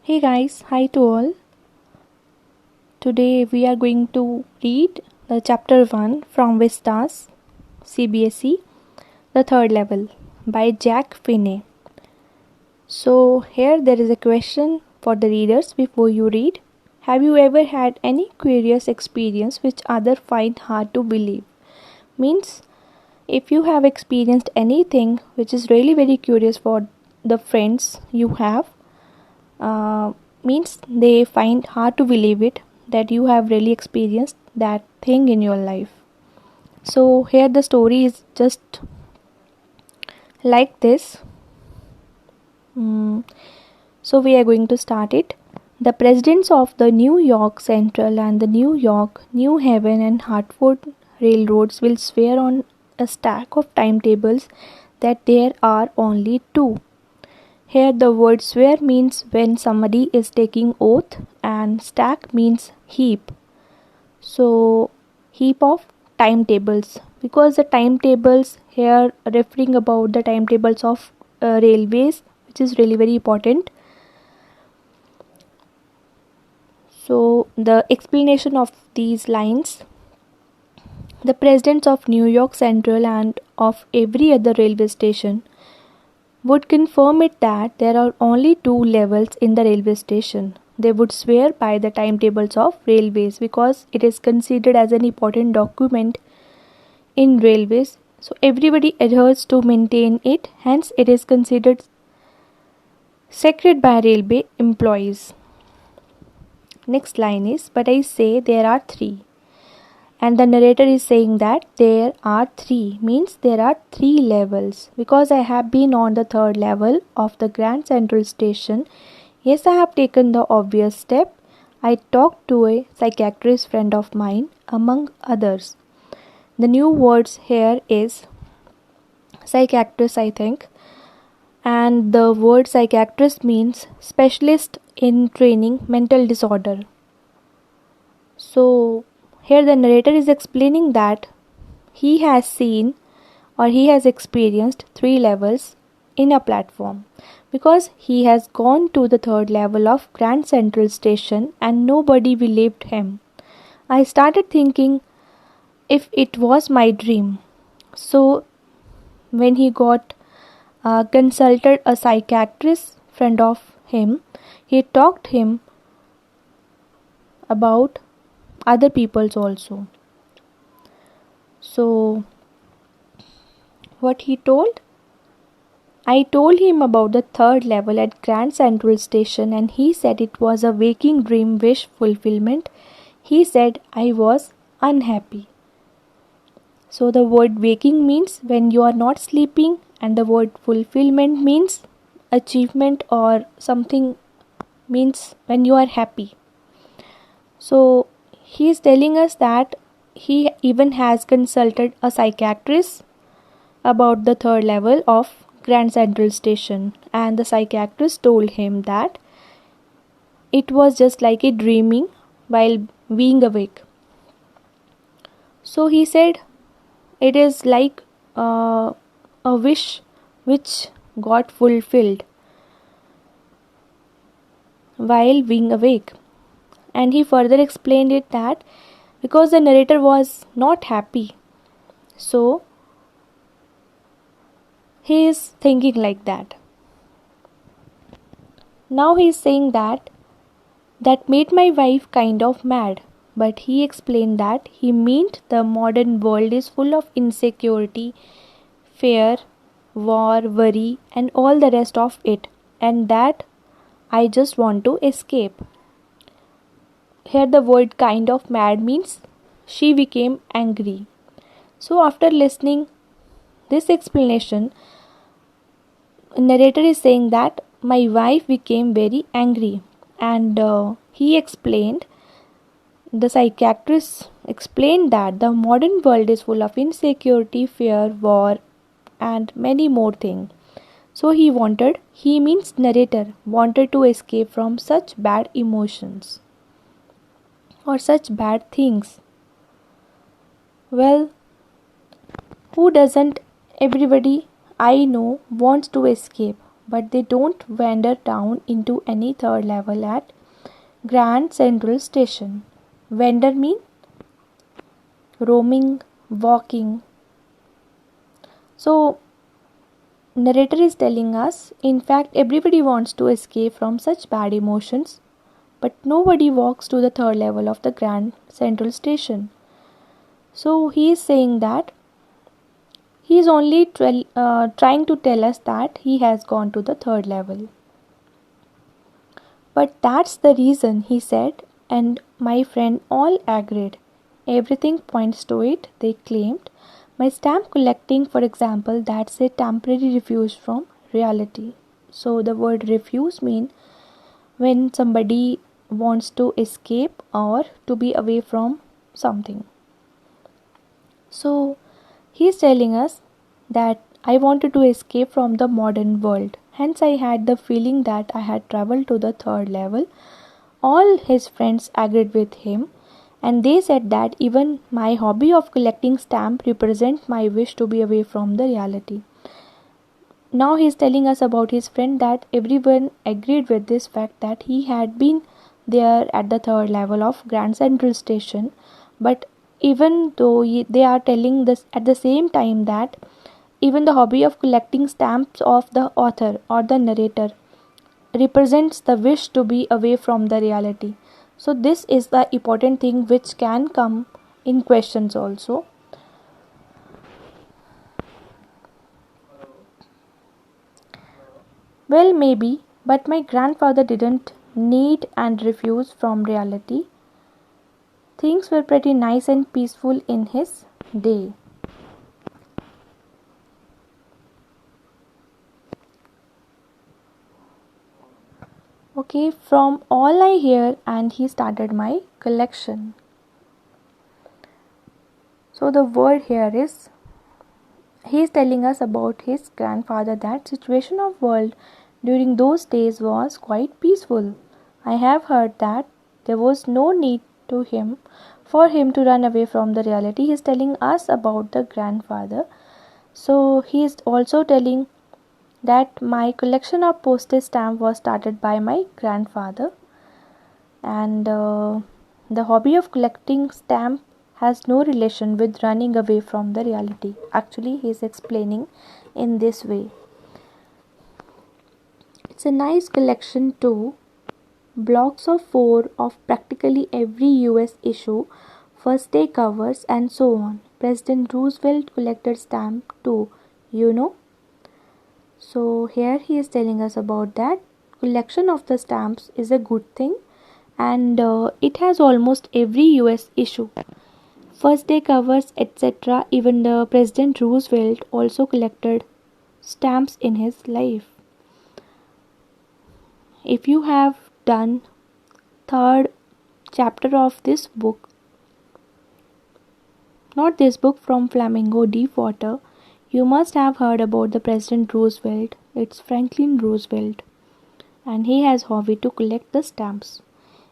Hey guys, hi to all. Today we are going to read the chapter 1 from Vistas CBSE, the third level by Jack Finney. So, here there is a question for the readers before you read. Have you ever had any curious experience which others find hard to believe? Means, if you have experienced anything which is really very curious for the friends you have, uh, means they find hard to believe it that you have really experienced that thing in your life. So here the story is just like this. Mm, so we are going to start it. The presidents of the New York Central and the New York, New Haven and Hartford railroads will swear on a stack of timetables that there are only two. Here the word swear means when somebody is taking oath and stack means heap. So heap of timetables, because the timetables here referring about the timetables of railways, which is really very important. So the explanation of these lines: the presidents of New York Central and of every other railway station would confirm it that there are only two levels in the railway station. They would swear by the timetables of railways because it is considered as an important document in railways. So everybody adheres to maintain it, hence it is considered sacred by railway employees. Next line is, but I say there are three. And the narrator is saying that there are three, means there are three levels. Because I have been on the third level of the Grand Central Station, yes, I have taken the obvious step. I talked to a psychiatrist friend of mine, among others. The new words here is psychiatrist, I think. And the word psychiatrist means specialist in training mental disorder. So here the narrator is explaining that he has seen or he has experienced three levels in a platform because he has gone to the third level of Grand Central Station and nobody believed him. I started thinking if it was my dream. So when he got consulted a psychiatrist friend of him, he talked him about other people's also. So what he told? I told him about the third level at Grand Central Station and he said it was a waking dream wish fulfillment. He said I was unhappy. So the word waking means when you are not sleeping and the word fulfillment means achievement or something, means when you are happy. So he is telling us that he even has consulted a psychiatrist about the third level of Grand Central Station, and the psychiatrist told him that it was just like a dreaming while being awake. So he said it is like a wish which got fulfilled while being awake. And he further explained it that because the narrator was not happy, so he is thinking like that. Now he is saying that made my wife kind of mad, but he explained that he meant the modern world is full of insecurity, fear, war, worry, and all the rest of it, and that I just want to escape. Here the word kind of mad means she became angry. So after listening this explanation, narrator is saying that my wife became very angry, and he explained, the psychiatrist explained that the modern world is full of insecurity, fear, war, and many more things. So he means narrator, wanted to escape from such bad emotions or such bad things. Well, who doesn't? Everybody I know wants to escape. but they don't wander down into any third level at Grand Central Station. Wander mean roaming, walking. So narrator is telling us, in fact, everybody wants to escape from such bad emotions, but nobody walks to the third level of the Grand Central Station. So he is saying that he is only trying to tell us that he has gone to the third level. But that's the reason, he said, and my friend all agreed. Everything points to it, they claimed. My stamp collecting, for example, that's a temporary refuge from reality. So the word refuse means when somebody wants to escape or to be away from something. So he is telling us that I wanted to escape from the modern world. Hence, I had the feeling that I had traveled to the third level. All his friends agreed with him, and they said that even my hobby of collecting stamps represents my wish to be away from the reality. Now he is telling us about his friend that everyone agreed with this fact that he had been there at the third level of Grand Central Station, but even though they are telling this at the same time that even the hobby of collecting stamps of the author or the narrator represents the wish to be away from the reality. So this is the important thing which can come in questions also. Well, maybe, but my grandfather didn't need and refuse from reality. Things were pretty nice and peaceful in his day. Okay, from all I hear, and he started my collection. So the word here is, he is telling us about his grandfather that situation of world during those days was quite peaceful. I have heard that there was no need to him for him to run away from the reality. He is telling us about the grandfather. So he is also telling that my collection of postage stamp was started by my grandfather, and the hobby of collecting stamp has no relation with running away from the reality. Actually, he is explaining in this way. It's a nice collection too. Blocks of 4 of practically every US issue, first day covers, and so on. President Roosevelt collected stamp too, you know. So here he is telling us about that collection of the stamps is a good thing, and it has almost every US issue. First day covers, etc. Even the President Roosevelt also collected stamps in his life. If you have done third chapter of this book, not this book, from Flamingo Deep Water, you must have heard about the President Roosevelt. It's Franklin Roosevelt, and he has hobby to collect the stamps.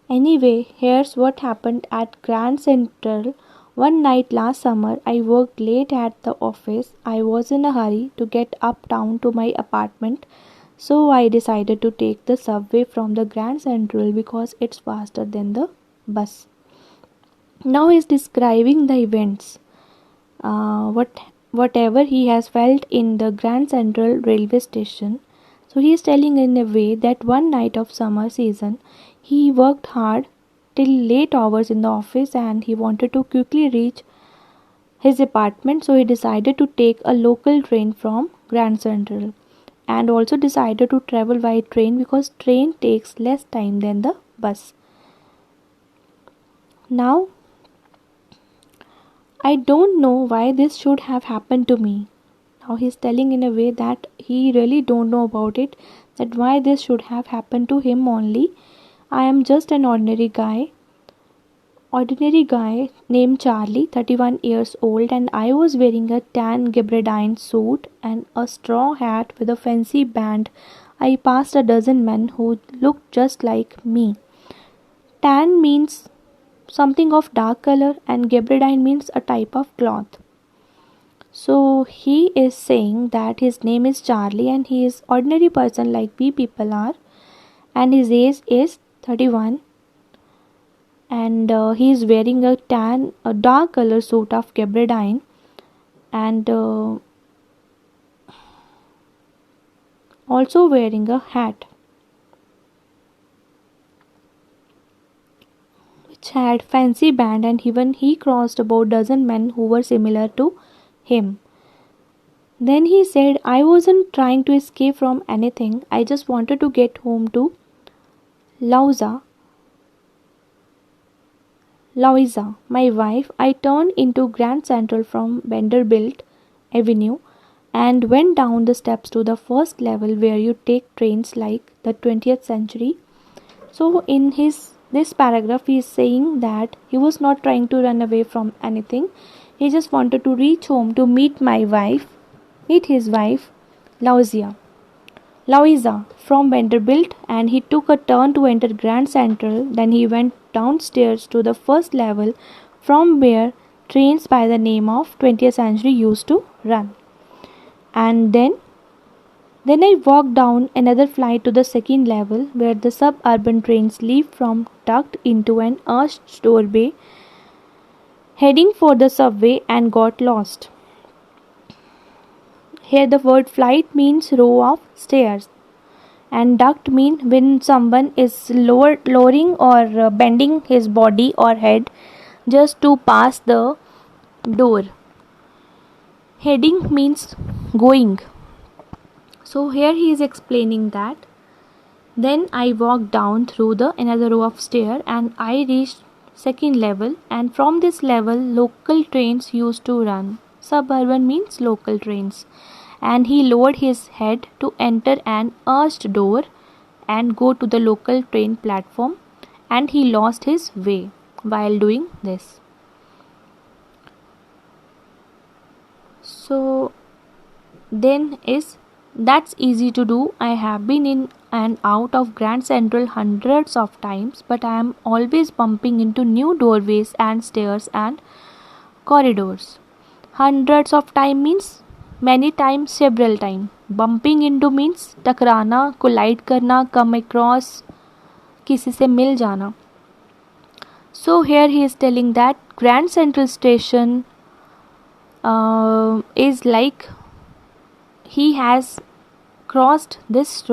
Anyway, here's what happened at Grand Central. One night last summer, I worked late at the office. I was in a hurry to get uptown to my apartment, so I decided to take the subway from the Grand Central because it's faster than the bus. Now he's describing the events, whatever he has felt in the Grand Central railway station. So he is telling in a way that one night of summer season, he worked hard till late hours in the office and he wanted to quickly reach his apartment, so he decided to take a local train from Grand Central, and also decided to travel by train because train takes less time than the bus. Now I don't know why this should have happened to me. Now he's telling in a way that he really don't know about it, that why this should have happened to him only. I am just an ordinary guy named Charlie, 31 years old, and I was wearing a tan gabardine suit and a straw hat with a fancy band. I passed a dozen men who looked just like me. Tan means something of dark color and gabardine means a type of cloth. So he is saying that his name is Charlie and he is ordinary person like we people are, and his age is 31, and he is wearing a dark color suit of gabardine, and also wearing a hat which had fancy band, and even he crossed about dozen men who were similar to him. Then he said, I wasn't trying to escape from anything. I just wanted to get home to Lauza, Louisa, my wife. I turned into Grand Central from Vanderbilt Avenue and went down the steps to the first level where you take trains like the 20th century. So in his this paragraph he is saying that he was not trying to run away from anything. He just wanted to reach home to meet his wife, Louisa from Vanderbilt, and he took a turn to enter Grand Central. Then he went downstairs to the first level from where trains by the name of 20th century used to run. And then I walked down another flight to the second level where the suburban trains leave from, tucked into an arched doorway heading for the subway, and got lost. Here the word flight means row of stairs, and duct means when someone is lowering or bending his body or head just to pass the door. Heading means going. So here he is explaining that. Then I walked down through the another row of stairs and I reached second level, and from this level local trains used to run. Suburban means local trains. And he lowered his head to enter an arched door and go to the local train platform, and he lost his way while doing this. So then is that's easy to do. I have been in and out of Grand Central hundreds of times, but I am always bumping into new doorways and stairs and corridors. Hundreds of time means many times, several times. Bumping into means टकराना, collide करना, come across, किसी से मिल जाना. So here he is telling that Grand Central Station is like he has crossed this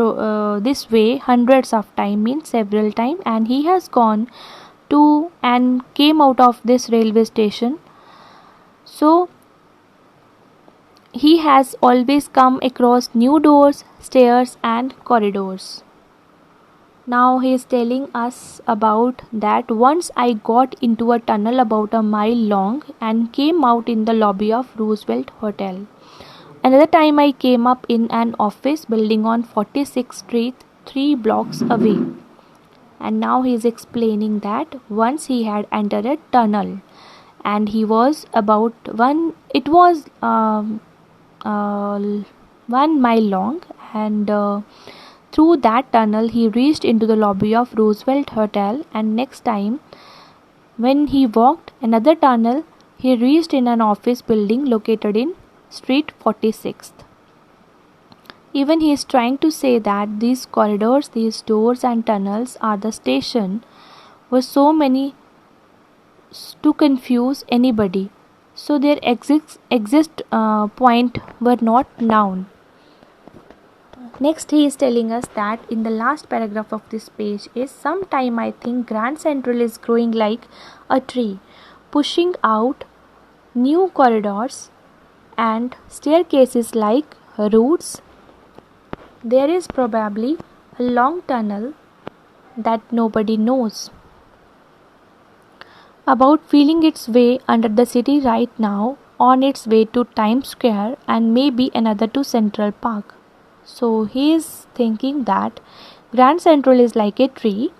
way hundreds of time means several time, and he has gone to and came out of this railway station. So he has always come across new doors, stairs and corridors. Now he is telling us about that once I got into a tunnel about a mile long and came out in the lobby of Roosevelt Hotel. Another time I came up in an office building on 46th Street 3 blocks away. And now he is explaining that once he had entered a tunnel and he was about 1 mile long, and through that tunnel he reached into the lobby of Roosevelt Hotel, and next time when he walked another tunnel he reached in an office building located in Street 46th. Even he is trying to say that these corridors, these doors and tunnels are the station were so many to confuse anybody. So their exist point were not known. Next he is telling us that in the last paragraph of this page is sometime I think Grand Central is growing like a tree, pushing out new corridors and staircases like roots. There is probably a long tunnel that nobody knows about, feeling its way under the city right now, on its way to Times Square and maybe another to Central Park. So he is thinking that Grand Central is like a tree,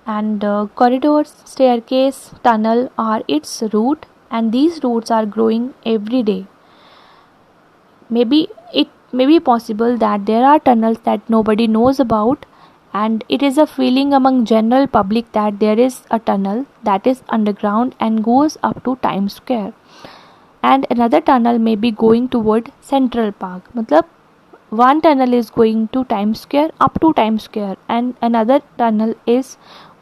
and corridors, staircase, tunnel are its root, and these roots are growing every day. Maybe it may be possible that there are tunnels that nobody knows about, and it is a feeling among general public that there is a tunnel that is underground and goes up to Times Square. and another tunnel may be going toward Central Park. मतलब one tunnel is going to Times Square, up to Times Square, and another tunnel is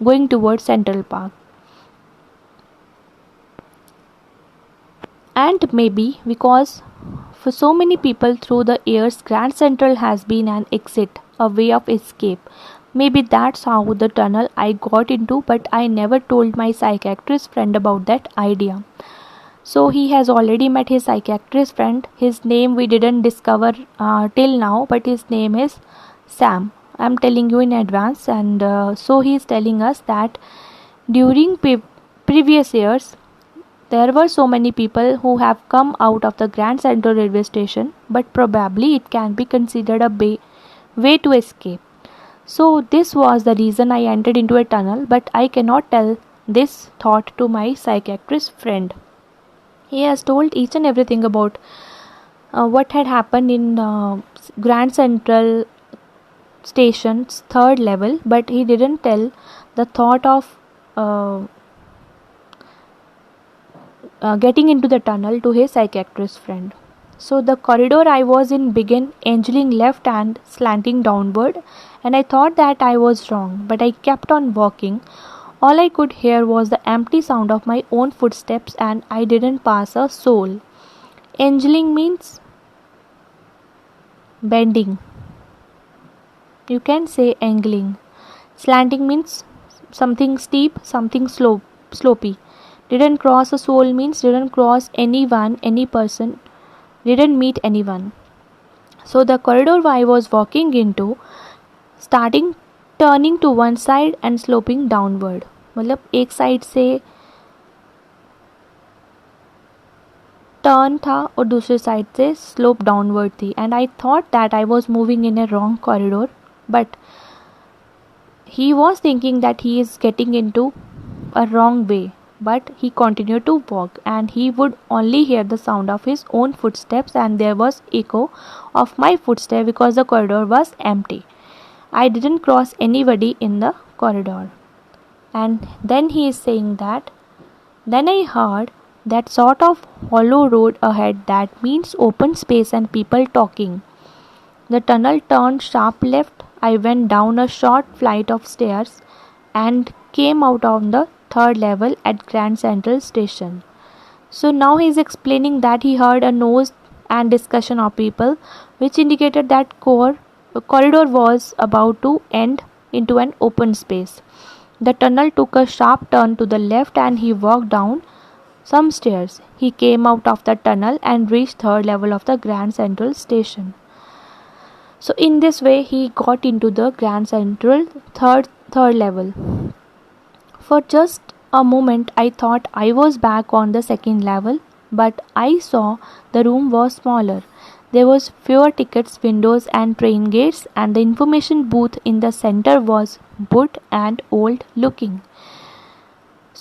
going towards Central Park. And maybe because for so many people through the years, Grand Central has been an exit, a way of escape. Maybe that's how the tunnel I got into, but I never told my psychiatrist friend about that idea. So he has already met his psychiatrist friend. His name we didn't discover till now, but his name is Sam. I'm telling you in advance, and so he is telling us that during previous years, there were so many people who have come out of the Grand Central Railway Station, but probably it can be considered a way to escape. So this was the reason I entered into a tunnel, but I cannot tell this thought to my psychiatrist friend. He has told each and everything about what had happened in Grand Central Station's third level, but he didn't tell the thought of getting into the tunnel to his psychiatrist friend. So the corridor I was in began angeling left and slanting downward, and I thought that I was wrong, but I kept on walking. All I could hear was the empty sound of my own footsteps, and I didn't pass a soul. Angeling means bending. You can say angling. Slanting means something steep, something slopey. Didn't cross a soul means didn't cross anyone, any person, didn't meet anyone. So the corridor I was walking into starting turning to one side and sloping downward. मतलब एक side से turn था और दूसरे side से slope downward थी, and I thought that I was moving in A wrong corridor, but he was thinking that he is getting into a wrong way, but he continued to walk, and he would only hear the sound of his own footsteps, and there was echo of my footsteps because the corridor was empty. I didn't cross anybody in the corridor. And then he is saying that then I heard that sort of hollow road ahead, that means open space and people talking. The tunnel turned sharp left. I went down a short flight of stairs and came out on the third level at Grand Central Station. So now he is explaining that he heard a noise and discussion of people, which indicated that corridor was about to end into an open space. The tunnel took a sharp turn to the left and he walked down some stairs. He came out of the tunnel and reached third level of the Grand Central Station. So in this way he got into the Grand Central third level. For just a moment I thought I was back on the second level, but I saw the room was smaller. There was fewer tickets, windows and train gates, and the information booth in the center was wood and old looking.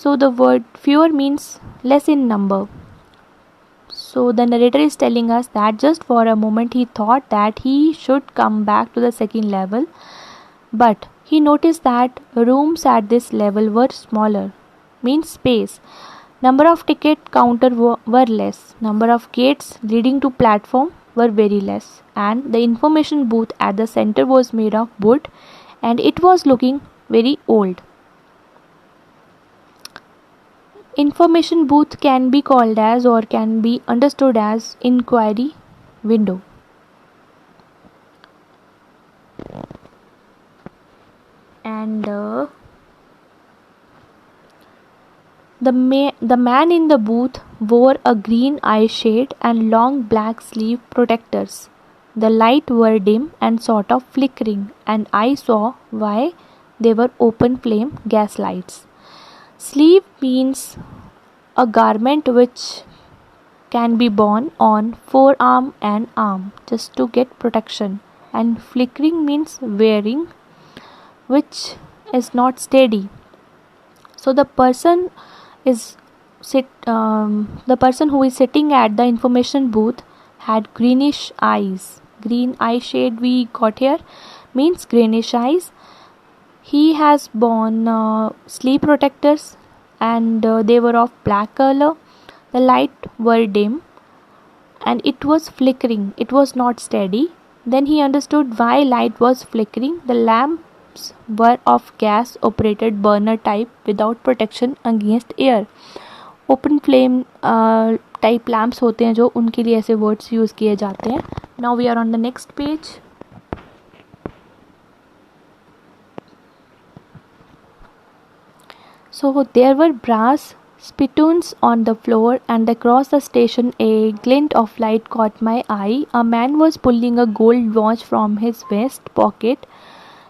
So the word fewer means less in number. So the narrator is telling us that just for a moment he thought that he should come back to the second level, but he noticed that rooms at this level were smaller, means space. Number of ticket counter were less. Number of gates leading to platform were very less, and the information booth at the center was made of wood and it was looking very old. Information booth can be called as or can be understood as inquiry window. And the man in the booth wore a green eye shade and long black sleeve protectors. The light were dim and sort of flickering, and I saw why they were open flame gas lights. Sleeve means a garment which can be worn on forearm and arm just to get protection, and flickering means wearing which is not steady. So the person who is sitting at the information booth had greenish eyes. Green eye shade we got here means greenish eyes. He has worn sleeve protectors and they were of black color. The light were dim and it was flickering. It was not steady. Then he understood why light was flickering. The lamps were of gas operated burner type without protection against air. Open flame type lamps होते हैं जो, उनके लिए ऐसे words use किए जाते हैं. Now we are on the next page. So there were brass spittoons on the floor, and across the station a glint of light caught my eye. A man was pulling a gold watch from his vest pocket.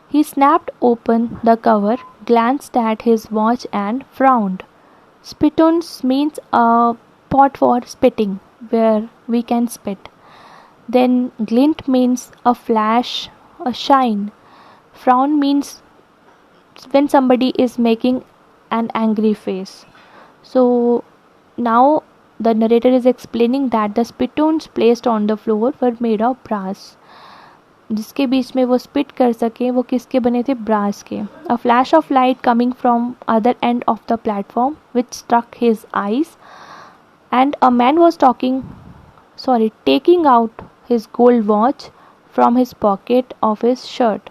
He snapped open the cover, glanced at his watch and frowned. Spittoons means a pot for spitting, where we can spit. Then glint means a flash, a shine. Frown means when somebody is making an angry face. So now the narrator is explaining that the spittoons placed on the floor were made of brass. जिसके बीच में वो spit कर सके वो किसके बने थे? Brass के. A flash of light coming from other end of the platform which struck his eyes, and a man was taking out his gold watch from his pocket of his shirt.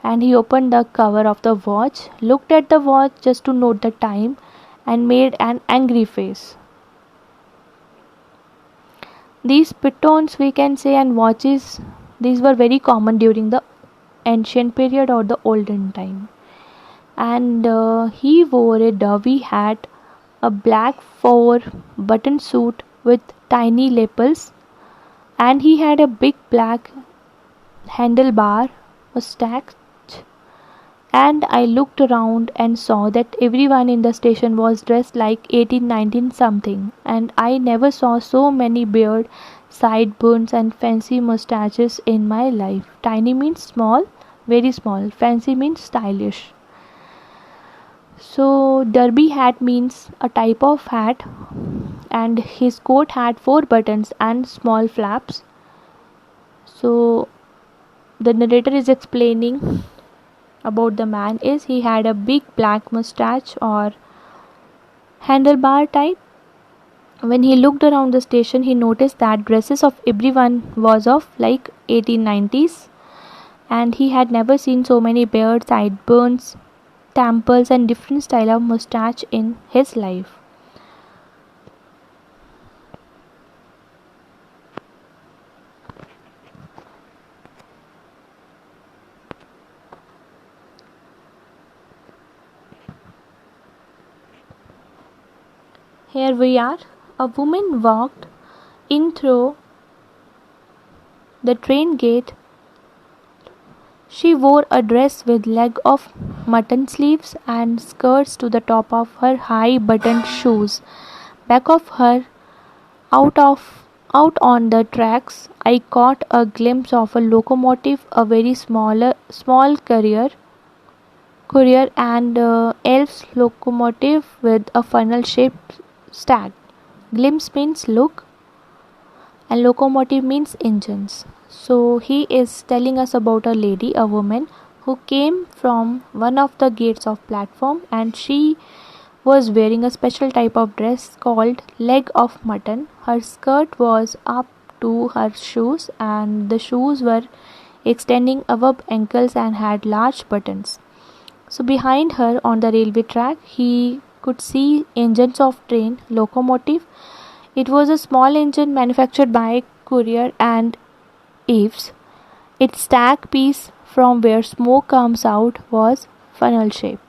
And he opened the cover of the watch, looked at the watch just to note the time, and made an angry face. These pitons, we can say, and watches, these were very common during the ancient period or the olden time. And he wore a derby hat, a black 4-button suit with tiny lapels, and he had a big black handlebar mustache. And I looked around and saw that everyone in the station was dressed like 1819 something, and I never saw so many beard, sideburns and fancy mustaches in my life. Tiny means small, very small. Fancy means stylish. So derby hat means a type of hat, and his coat had 4 buttons and small flaps. So the narrator is explaining about the man is he had a big black mustache or handlebar type. When he looked around the station, he noticed that dresses of everyone was of like 1890s, and he had never seen so many beards, sideburns, temples and different style of mustache in his life. Here we are. A woman walked in through the train gate. She wore a dress with leg of mutton sleeves and skirts to the top of her high buttoned shoes. Back of her, out on the tracks, I caught a glimpse of a locomotive, a very small courier and elf's locomotive with a funnel shaped stack. Glimpse means look and locomotive means engines. So he is telling us about a lady, a woman who came from one of the gates of platform, and she was wearing a special type of dress called leg of mutton. Her skirt was up to her shoes, and the shoes were extending above ankles and had large buttons. So behind her on the railway track, he could see engines of train, locomotive. It was a small engine manufactured by Courier and Eves. Its stack piece from where smoke comes out was funnel shape.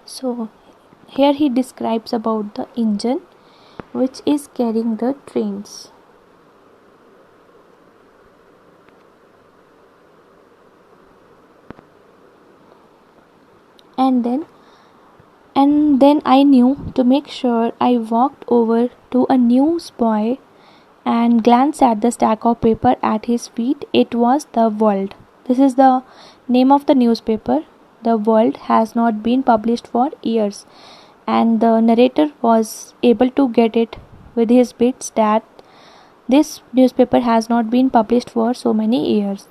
So here he describes about the engine which is carrying the trains. And then I knew, to make sure, I walked over to a newsboy and glanced at the stack of paper at his feet. It was The World. This is the name of the newspaper. The World has not been published for years, and the narrator was able to get it with his bits that this newspaper has not been published for so many years.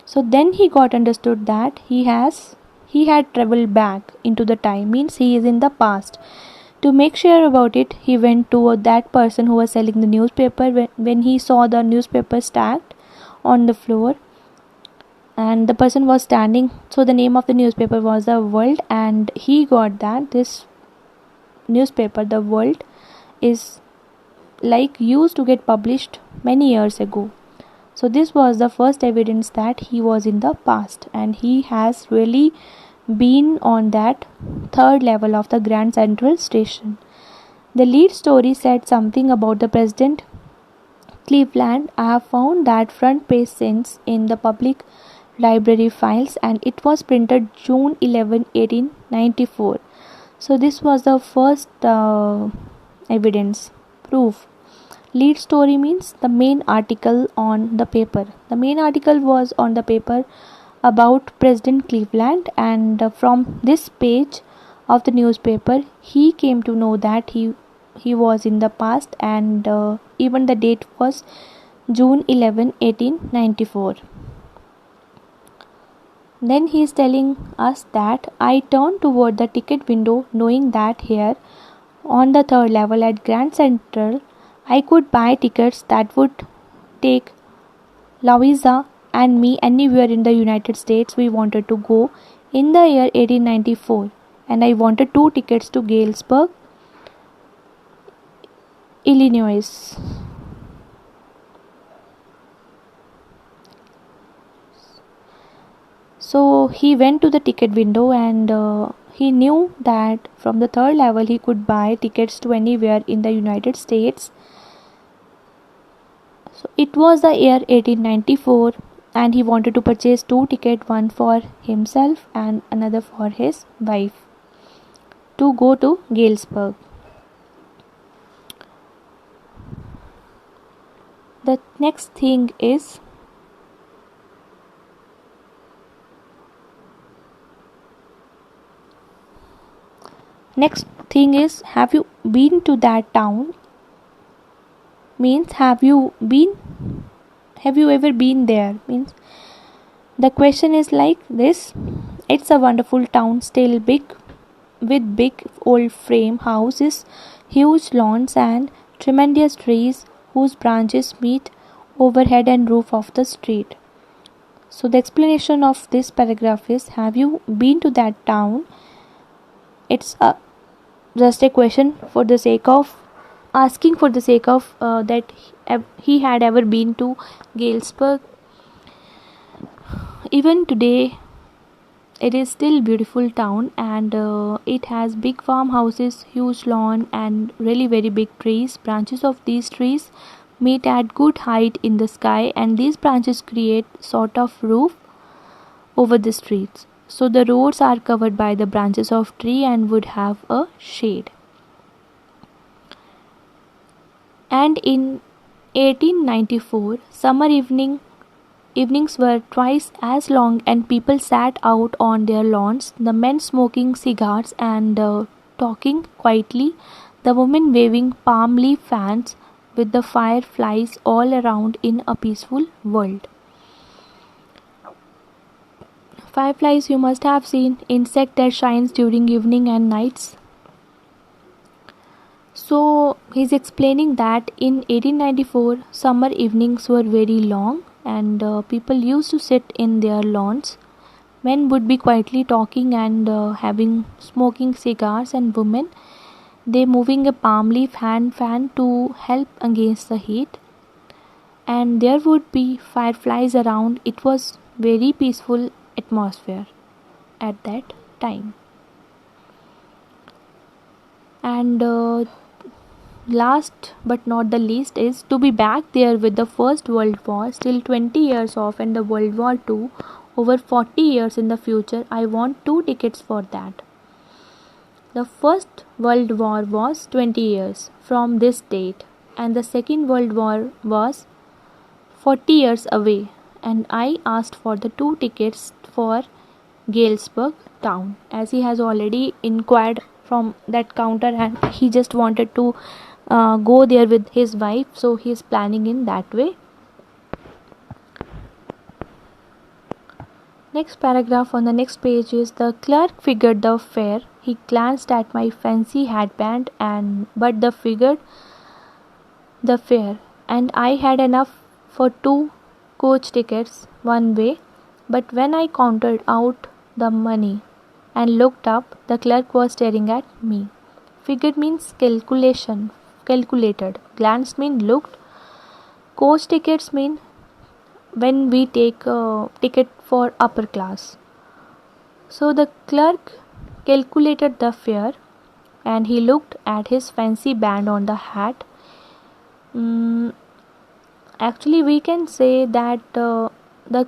So then he got understood that he had traveled back into the time, means he is in the past. To make sure about it, he went to that person who was selling the newspaper. When he saw the newspaper stacked on the floor and the person was standing, so the name of the newspaper was The World, and he got that this newspaper, The World, is like used to get published many years ago. So this was the first evidence that he was in the past, and he has really been on that third level of the Grand Central Station. The lead story said something about the president Cleveland. I have found that front page since in the public library files, and it was printed June 11, 1894. So this was the first evidence, proof. Lead story means the main article on the paper. The main article was on the paper about President Cleveland, and from this page of the newspaper he came to know that he was in the past, and even the date was June 11, 1894. Then he is telling us that I turned toward the ticket window knowing that here on the third level at Grand Central I could buy tickets that would take Louisa and me anywhere in the United States we wanted to go in the year 1894, and I wanted 2 tickets to Galesburg, Illinois. So he went to the ticket window, and he knew that from the third level he could buy tickets to anywhere in the United States. So it was the year 1894, and he wanted to purchase 2 tickets, one for himself and another for his wife, to go to Galesburg. The next thing is have you been to that town? Means have you ever been there? Means the question is like this: it's a wonderful town, still big, with big old frame houses, huge lawns, and tremendous trees whose branches meet overhead and roof of the street. So the explanation of this paragraph is, have you been to that town? It's just a question for the sake of asking, for the sake of that he had ever been to Galesburg. Even today it is still beautiful town, and it has big farmhouses, huge lawn, and really very big trees. Branches of these trees meet at good height in the sky, and these branches create sort of roof over the streets. So the roads are covered by the branches of tree and would have a shade. And in 1894, summer evenings were twice as long, and people sat out on their lawns, the men smoking cigars and talking quietly, the women waving palm leaf fans, with the fireflies all around in a peaceful world. Fireflies, you must have seen, insect that shines during evening and nights. So he's explaining that in 1894 summer evenings were very long, and people used to sit in their lawns. Men would be quietly talking and having smoking cigars, and women, they moving a palm leaf hand fan to help against the heat. And there would be fireflies around. It was very peaceful atmosphere at that time. And last but not the least is to be back there with the First World War, still 20 years off, and the World War II over 40 years in the future. I want 2 tickets for that. The First World War was 20 years from this date, and the Second World War was 40 years away, and I asked for the 2 tickets for Galesburg town, as he has already inquired from that counter, and he just wanted to go there with his wife, so he is planning in that way. Next paragraph on the next page is the clerk figured the fare. He glanced at my fancy headband but the figured the fare, and I had enough for 2 coach tickets one way. But when I counted out the money and looked up, the clerk was staring at me. Figured means calculated. Glanced mean looked. Coach tickets mean when we take a ticket for upper class. So the clerk calculated the fare and he looked at his fancy band on the hat. Actually, we can say that the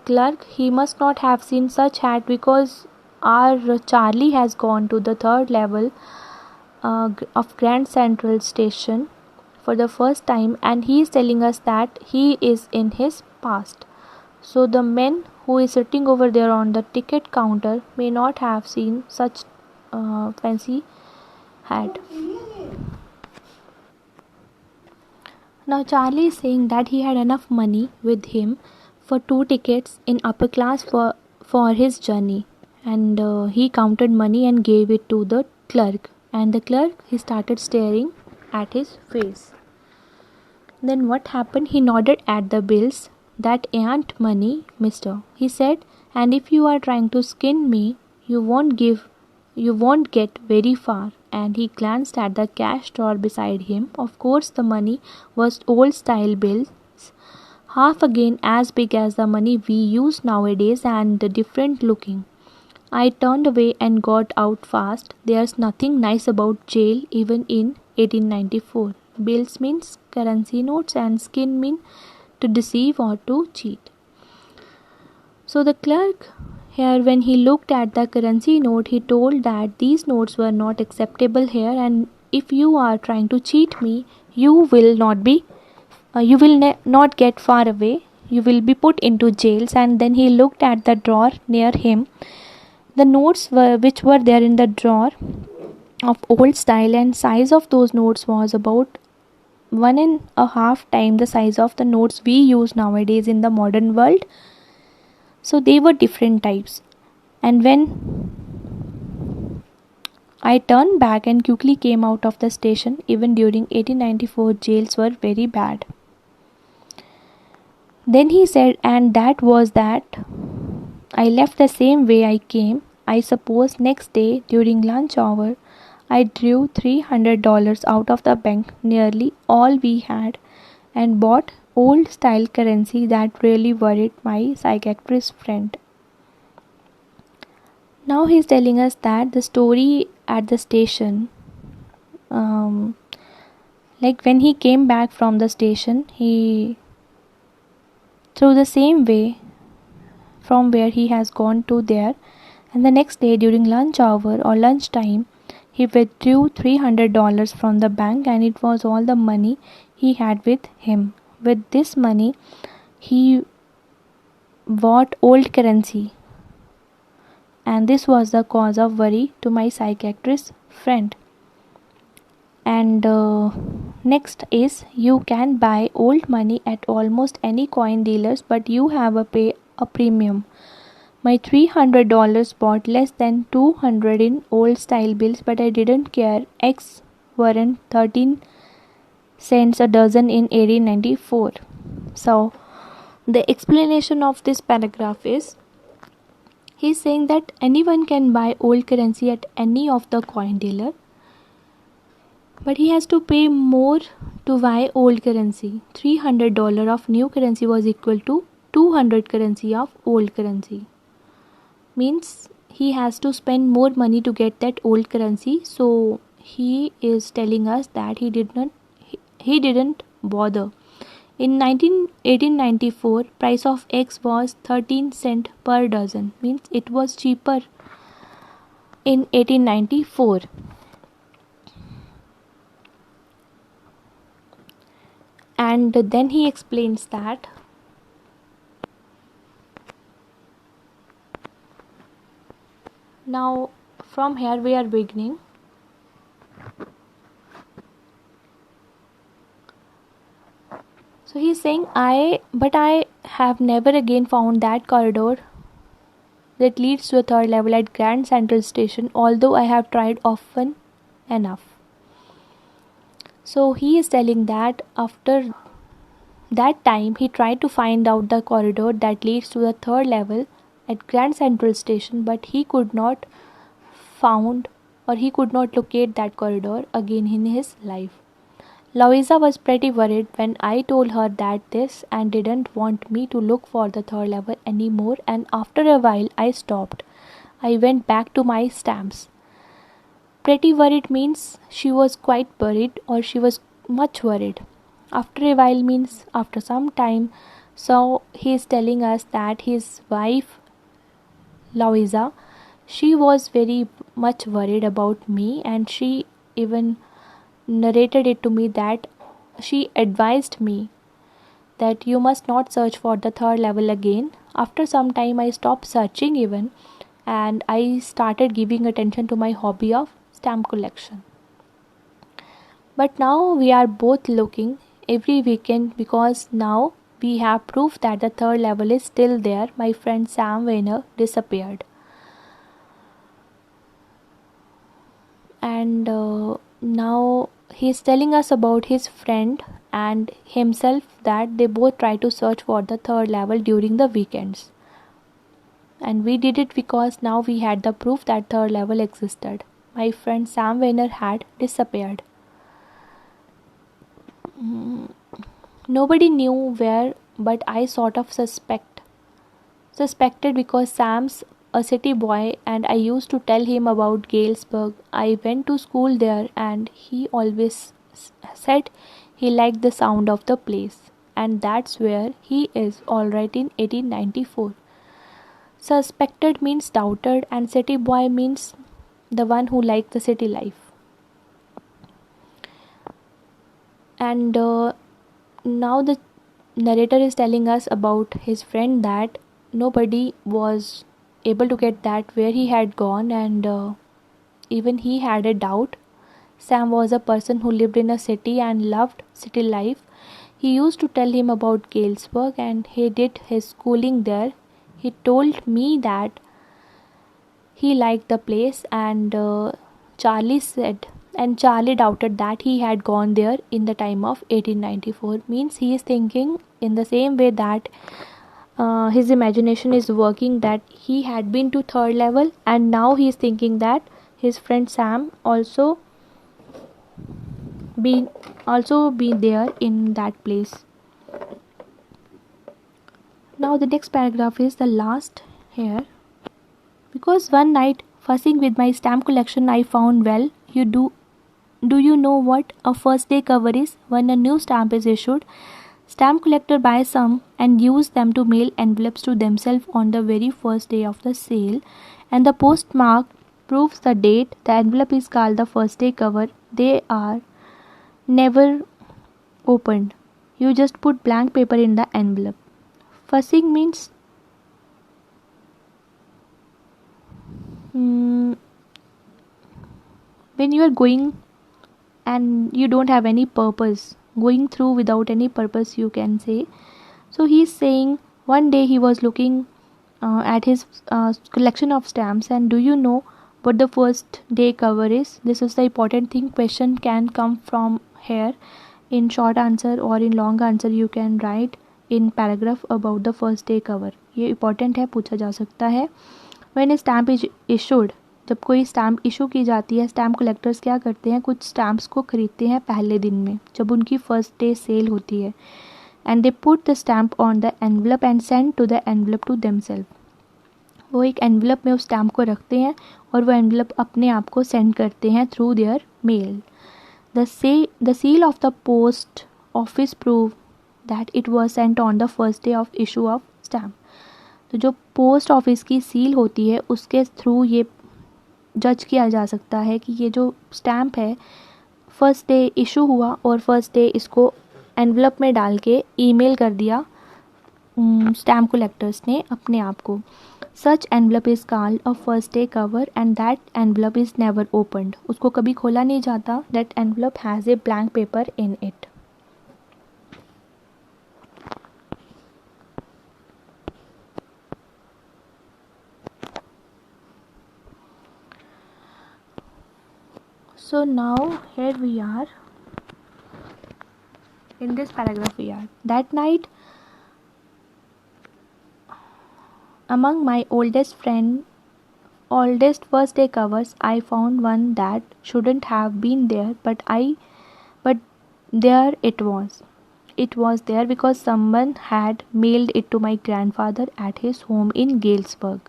clerk, he must not have seen such hat, because our Charlie has gone to the third level of Grand Central Station for the first time, and he is telling us that he is in his past. So the man who is sitting over there on the ticket counter may not have seen such fancy hat. Now Charlie is saying that he had enough money with him for 2 tickets in upper class for his journey, and he counted money and gave it to the clerk, and the clerk, he started staring at his face. Then what happened? He nodded at the bills. That ain't money, mister, he said, and if you are trying to skin me, you won't get very far. And he glanced at the cash drawer beside him. Of course, the money was old style bills, half again as big as the money we use nowadays and different looking. I turned away and got out fast. There's nothing nice about jail even in 1894. Bills means currency notes and skin mean to deceive or to cheat. So the clerk here, when he looked at the currency note, he told that these notes were not acceptable here, and if you are trying to cheat me, you will not get far away. You will be put into jails. And then he looked at the drawer near him. The notes which were there in the drawer of old style, and size of those notes was about 1.5 times the size of the notes we use nowadays in the modern world. So they were different types. And when I turned back and quickly came out of the station, even during 1894 jails were very bad. Then he said, and that was that. I left the same way I came. I suppose next day during lunch hour, I drew $300 out of the bank, nearly all we had, and bought old style currency that really worried my psychiatrist friend. Now he's telling us that the story at the station, like when he came back from the station, he through the same way from where he has gone to there, and the next day during lunch hour or lunch time, he withdrew $300 from the bank, and it was all the money he had with him. With this money, he bought old currency, and this was the cause of worry to my psychiatrist friend. And next is, you can buy old money at almost any coin dealers, but you have to pay a premium. My $300 bought less than 200 in old style bills, but I didn't care. Eggs weren't 13 cents a dozen in 1894. So the explanation of this paragraph is, he's saying that anyone can buy old currency at any of the coin dealer, but he has to pay more to buy old currency. $300 of new currency was equal to 200 currency of old currency. Means he has to spend more money to get that old currency. So he is telling us that he didn't bother. In 1894, price of eggs was 13 cent per dozen. Means it was cheaper in 1894. And then he explains that now from here we are beginning. So he's saying, I have never again found that corridor that leads to a third level at Grand Central Station, although I have tried often enough. So he is telling that after that time he tried to find out the corridor that leads to the third level at Grand Central Station, but he could not found or he could not locate that corridor again in his life. Louisa was pretty worried when I told her that this and didn't want me to look for the third level anymore, and after a while I stopped. I went back to my stamps. Pretty worried means she was quite worried or she was much worried. After a while means after some time. So he is telling us that his wife Louisa, she was very much worried about me, and she even narrated it to me that she advised me that you must not search for the third level again. After some time I stopped searching even, and I started giving attention to my hobby of stamp collection. But now we are both looking every weekend because now we have proof that the third level is still there. My friend Sam Weiner disappeared. And now he's telling us about his friend and himself that they both try to search for the third level during the weekends. And we did it because now we had the proof that third level existed. My friend Sam Weiner had disappeared. Nobody knew where, but I sort of suspected because Sam's a city boy and I used to tell him about Galesburg. I went to school there and he always said he liked the sound of the place, and that's where he is alright in 1894. Suspected means doubted, and city boy means the one who liked the city life. And now the narrator is telling us about his friend that nobody was able to get that where he had gone, and even he had a doubt. Sam was a person who lived in a city and loved city life. He used to tell him about Galesburg and he did his schooling there. He told me that he liked the place, and Charlie doubted that he had gone there in the time of 1894. Means he is thinking in the same way that his imagination is working, that he had been to third level and now he is thinking that his friend Sam also be there in that place. Now the next paragraph is the last here. Because one night fussing with my stamp collection I found, well, do you know what a first day cover is? When a new stamp is issued, stamp collector buy some and use them to mail envelopes to themselves on the very first day of the sale, and the postmark proves the date. The envelope is called the first day cover. They are never opened. You just put blank paper in the envelope. Fussing means when you are going and you don't have any purpose, going through without any purpose, you can say. So he's saying one day he was looking at his collection of stamps, and do you know what the first day cover is? This is the important thing. Question can come from here. In short answer or in long answer you can write in paragraph about the first day cover. ये important है, पूछा जा सकता है. When a stamp is issued, जब कोई stamp issue की जाती है, स्टैम्प कलेक्टर्स क्या करते हैं, कुछ स्टैम्प्स को खरीदते हैं पहले दिन में जब उनकी फर्स्ट डे सेल होती है, and they put the stamp on the envelope and send to the envelope to themselves. वो एक एनवलप में उस स्टैम्प को रखते हैं और वो एनवलप अपने आप को सेंड करते हैं through their mail. The seal of the post office prove that it was sent on the first day of issue of stamp. तो जो पोस्ट ऑफिस की सील होती है उसके थ्रू ये जज किया जा सकता है कि ये जो स्टैम्प है फर्स्ट डे इशू हुआ और फर्स्ट डे इसको एनवलप में डाल के ईमेल कर दिया स्टैम्प कलेक्टर्स ने अपने आप को. Such envelope is called a first day cover and that envelope is never opened. उसको कभी खोला नहीं जाता. That envelope has a blank paper in it. So now here we are. In this paragraph we are. That night, among my oldest first day covers, I found one that shouldn't have been there, but there it was. It was there because someone had mailed it to my grandfather at his home in Galesburg.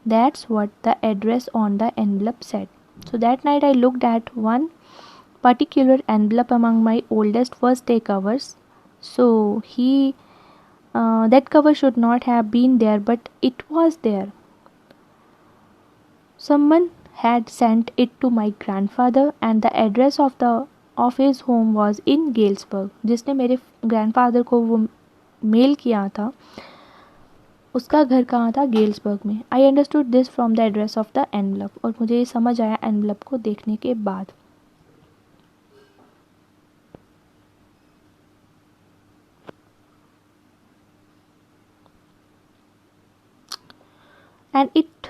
That's what the address on the envelope said. So that night I looked at one particular envelope among my oldest first day covers. So that cover should not have been there, but it was there. Someone had sent it to my grandfather and the address of his home was in Galesburg. जिसने मेरे grandfather को वो mail किया था उसका घर कहाँ था? गेल्सबर्ग में. I understood this from the address of the envelope. और मुझे ये समझ आया एनवलप को देखने के बाद. And it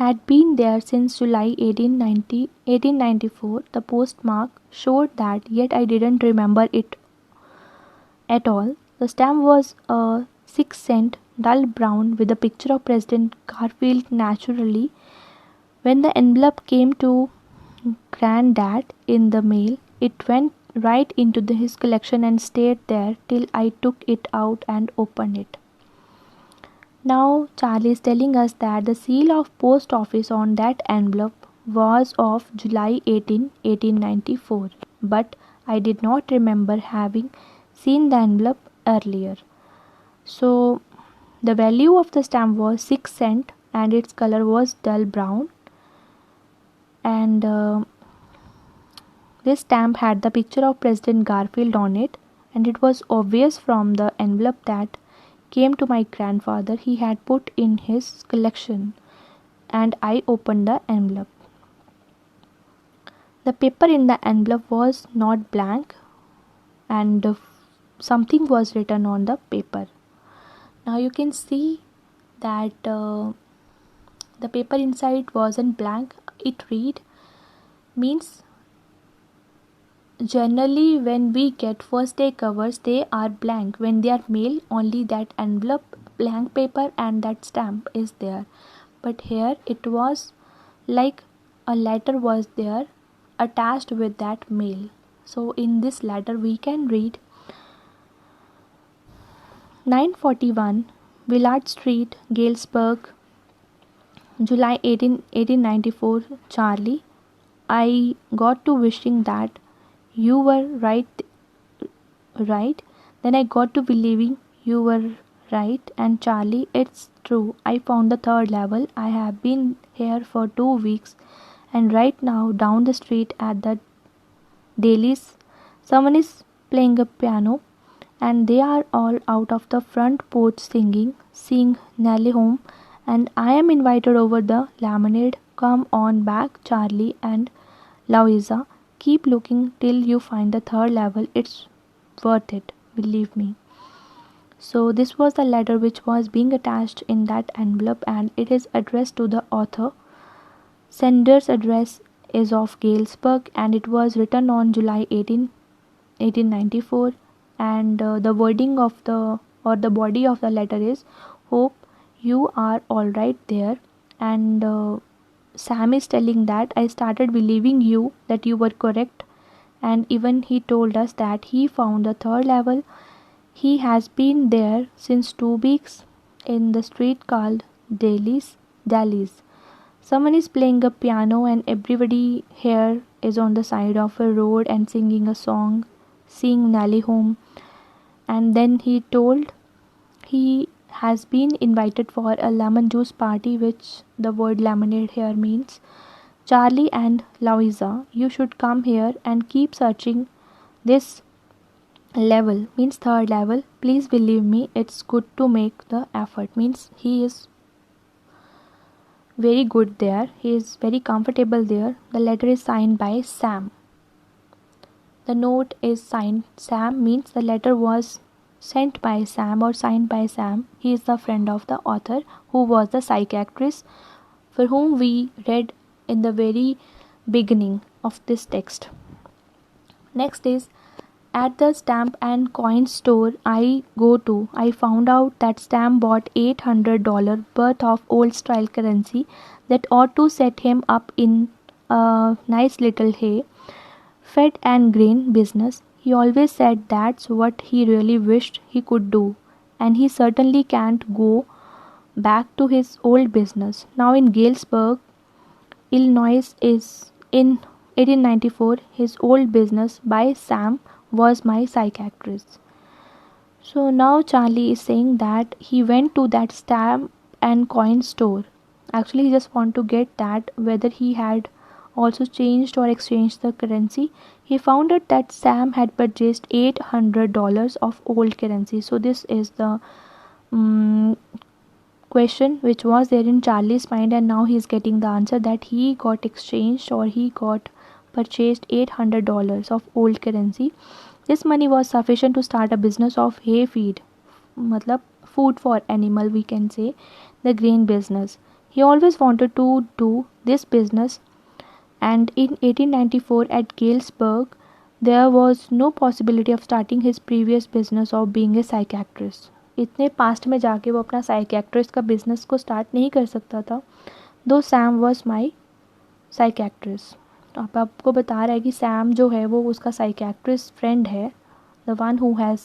had been there since July 1894. The postmark showed that, yet I didn't remember it at all. The stamp was a 6-cent dull brown with a picture of President Garfield. Naturally, when the envelope came to Granddad in the mail, it went right into his collection and stayed there till I took it out and opened it. Now Charlie is telling us that the seal of post office on that envelope was of July 18, 1894, but I did not remember having seen the envelope earlier. So the value of the stamp was 6 cents and its color was dull brown, and this stamp had the picture of President Garfield on it, and it was obvious from the envelope that came to my grandfather he had put in his collection. And I opened the envelope. The paper in the envelope was not blank, and something was written on the paper. Now you can see that the paper inside wasn't blank. It read, means generally when we get first day covers they are blank. When they are mailed, only that envelope, blank paper and that stamp is there. But here it was like a letter was there attached with that mail. So in this letter we can read 941 Willard Street, Galesburg, July 18, 1894. Charlie, I got to wishing that you were right. Then I got to believing you were right. And Charlie, it's true. I found the third level. I have been here for 2 weeks, and right now down the street at the Dailies, someone is playing a piano, and they are all out of the front porch sing Nelly Home, and I am invited over the lemonade. Come on back, Charlie and Louisa. Keep looking till you find the third level. It's worth it, believe me. So this was the letter which was being attached in that envelope, and it is addressed to the author. Sender's address is of Galesburg, and it was written on July 18, 1894. And the wording of the body of the letter is, hope you are all right there. And Sam is telling that I started believing you that you were correct, and even he told us that he found the third level. He has been there since 2 weeks in the street called Daly's. Someone is playing a piano, and everybody here is on the side of a road and singing a song, Sing Nelly Home. And then he told he has been invited for a lemon juice party, which the word lemonade here means. Charlie and Louisa, you should come here and keep searching this level, means third level. Please believe me, it's good to make the effort. Means he is very good there. He is very comfortable there. The letter is signed by Sam. The note is signed Sam, means the letter was sent by Sam or signed by Sam. He is the friend of the author, who was the psychiatrist for whom we read in the very beginning of this text. Next is, at the stamp and coin store I go to, I found out that Stamp bought $800 worth of old style currency that ought to set him up in a nice little hay, fed and grain business. He always said that's what he really wished he could do, and he certainly can't go back to his old business. Now in Galesburg, Illinois is in 1894, his old business by Sam was my psychiatrist. So now Charlie is saying that he went to that stamp and coin store. Actually, he just want to get that whether he had also changed or exchanged the currency. He found out that Sam had purchased $800 of old currency. So this is the question which was there in Charlie's mind, and now he is getting the answer that he got exchanged or he got purchased $800 of old currency. This money was sufficient to start a business of hay feed, matlab food for animal, we can say, the grain business. He always wanted to do this business, and in 1894 at Galesburg there was no possibility of starting his previous business of being a psychiatrist. इतने past में जाके वो अपना psychiatrist का business को start नहीं कर सकता था, दो सैम वॉज माई साइकियाट्रिस्ट. अब आपको बता रहा है कि सैम जो है वो उसका साइकियाट्रिस्ट फ्रेंड है, the one who has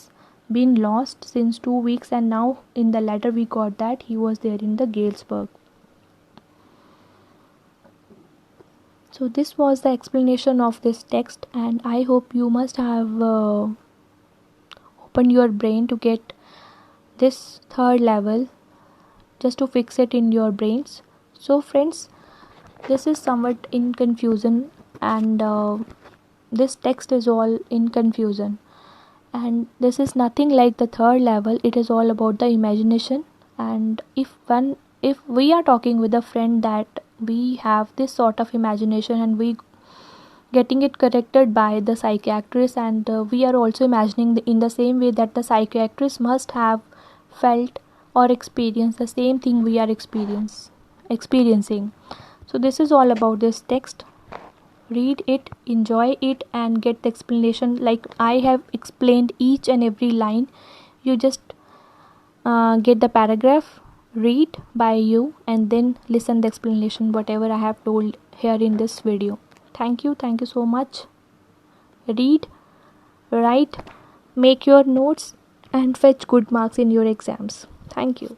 been lost since 2 weeks, and now in the letter we got that he was there in the Gelsburg. So this was the explanation of this text, and I hope you must have opened your brain to get this third level, just to fix it in your brains. So friends, this is somewhat in confusion, and this text is all in confusion, and this is nothing like the third level. It is all about the imagination, and if we are talking with a friend that we have this sort of imagination and we getting it corrected by the psychiatrist, and we are also imagining in the same way that the psychiatrist must have felt or experienced the same thing we are experiencing. So this is all about this text. Read it, enjoy it, and get the explanation like I have explained each and every line. You just get the paragraph, read by you, and then listen the explanation whatever I have told here in this video. Thank you so much. Read, write, make your notes, and fetch good marks in your exams. Thank you.